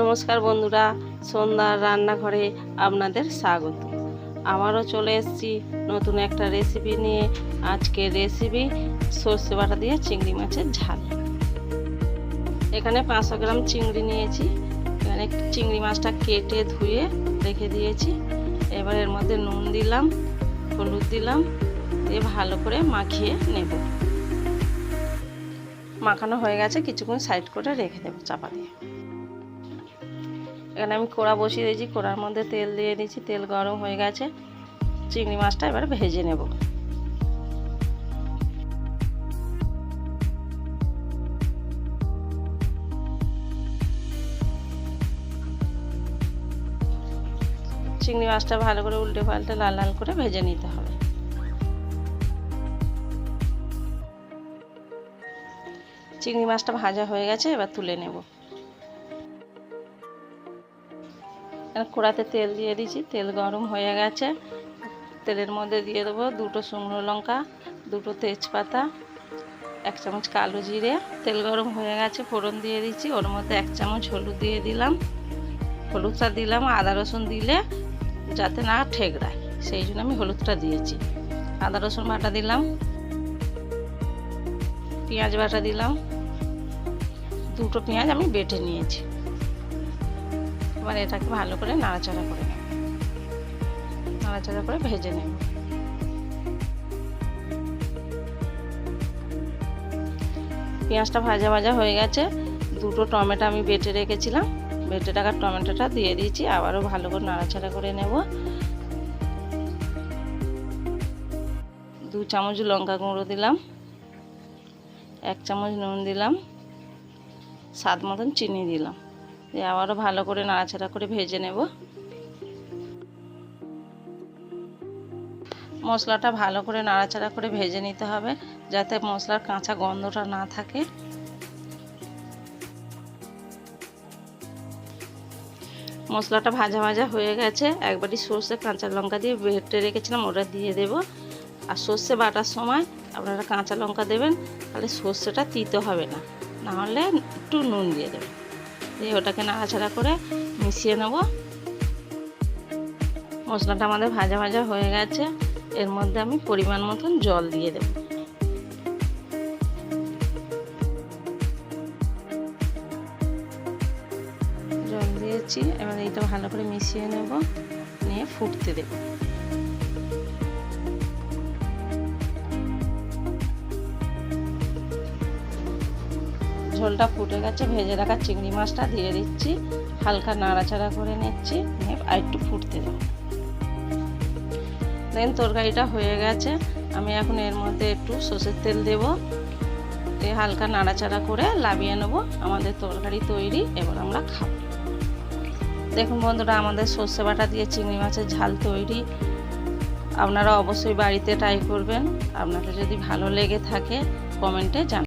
নমস্কার বন্ধুরা, সন্ধ্যার রান্নাঘরে আপনাদের স্বাগত। আমারও চলে এসেছি নতুন একটা রেসিপি নিয়ে। আজকের রেসিপি সর্ষে বাটা দিয়ে চিংড়ি মাছের ঝাল। এখানে 500 গ্রাম চিংড়ি নিয়েছি। এখানে চিংড়ি মাছটা কেটে ধুয়ে রেখে দিয়েছি। এবার এর মধ্যে নুন দিলাম, হলুদ দিলাম, দিয়ে ভালো করে মাখিয়ে নেব। মাখানো হয়ে গেছে, কিছুক্ষণ সাইড করে রেখে দেবো চাপা দিয়ে। এখানে আমি কড়া বসিয়ে দিয়েছি, কড়ার মধ্যে তেল দিয়ে দিয়েছি, তেল গরম হয়ে গেছে। চিংড়ি মাছটা এবার ভেজে নেব। চিংড়ি মাছটা ভালো করে উল্টে পাল্টে লাল লাল করে ভেজে নিতে হবে। চিংড়ি মাছটা ভাজা হয়ে গেছে, এবার তুলে নেব। কড়াতে তেল দিয়ে দিয়েছি, তেল গরম হয়ে গেছে। তেলের মধ্যে দিয়ে দেবো 2টো শুকনো লঙ্কা, 2টো তেজপাতা, 1 চামচ কালো জিরে। তেল গরম হয়ে গেছে, ফোড়ন দিয়ে দিচ্ছি। ওর মধ্যে 1 চামচ হলুদ দিয়ে দিলাম। হলুদটা দিলাম আদা রসুন দিলে যাতে না ঠেকড়ায়, সেই জন্য আমি হলুদটা দিয়েছি। আদা রসুন বাটা দিলাম, পেঁয়াজ বাটা দিলাম। 2টো পেঁয়াজ আমি বেটে নিয়েছি। এবার এটাকে ভালো করে নাড়াচাড়া করে নেব, নাড়াচাড়া করে ভেজে নেব। পেঁয়াজটা ভাজা ভাজা হয়ে গেছে। 2টো টমেটো আমি বেটে রেখেছিলাম, বেটে রাখা টমেটোটা দিয়ে দিয়েছি। আবারও ভালো করে নাড়াচাড়া করে নেব। 2 চামচ লঙ্কা গুঁড়ো দিলাম, 1 চামচ নুন দিলাম, স্বাদ মতন চিনি দিলাম। দিয়ে আবারও ভালো করে নাড়াচাড়া করে ভেজে নেব। মশলাটা ভালো করে নাড়াচাড়া করে ভেজে নিতে হবে, যাতে মশলার কাঁচা গন্ধটা না থাকে। মশলাটা ভাজা ভাজা হয়ে গেছে। একবারই সর্ষে কাঁচা লঙ্কা দিয়ে বেটে রেখেছিলাম, ওটা দিয়ে দেব। আর সর্ষে বাটার সময় আপনারা কাঁচা লঙ্কা দেবেন, তাহলে সর্ষেটা তিতো হবে না, নাহলে একটু নুন দিয়ে দেবেন। দিয়ে ওটাকে নাড়াচাড়া করে মিশিয়ে নেব। মশলাটা আমাদের ভাজা ভাজা হয়ে গেছে। এর মধ্যে আমি পরিমাণ মতন জল দিয়ে দেব। জল দিয়েছি, এবার এইটা ভালো করে মিশিয়ে নেব, নিয়ে ফুটতে দেব। ঝোলটা ফুটে গেছে, ভেজে রাখা চিংড়ি মাছটা দিয়ে দিচ্ছি, হালকা নাড়াচাড়া করে নিচ্ছি, নিয়ে আর একটু ফুটতে দেব। দেন তরকারিটা হয়ে গেছে। আমি এখন এর মধ্যে একটু সর্ষের তেল দেব, দিয়ে হালকা নাড়াচাড়া করে লাবিয়ে নেব। আমাদের তরকারি তৈরি, এবার আমরা খাবো। দেখুন বন্ধুরা, আমাদের সর্ষে বাটা দিয়ে চিংড়ি মাছের ঝাল তৈরি। আপনারা অবশ্যই বাড়িতে ট্রাই করবেন। আপনাদের যদি ভালো লেগে থাকে কমেন্টে জানাবেন।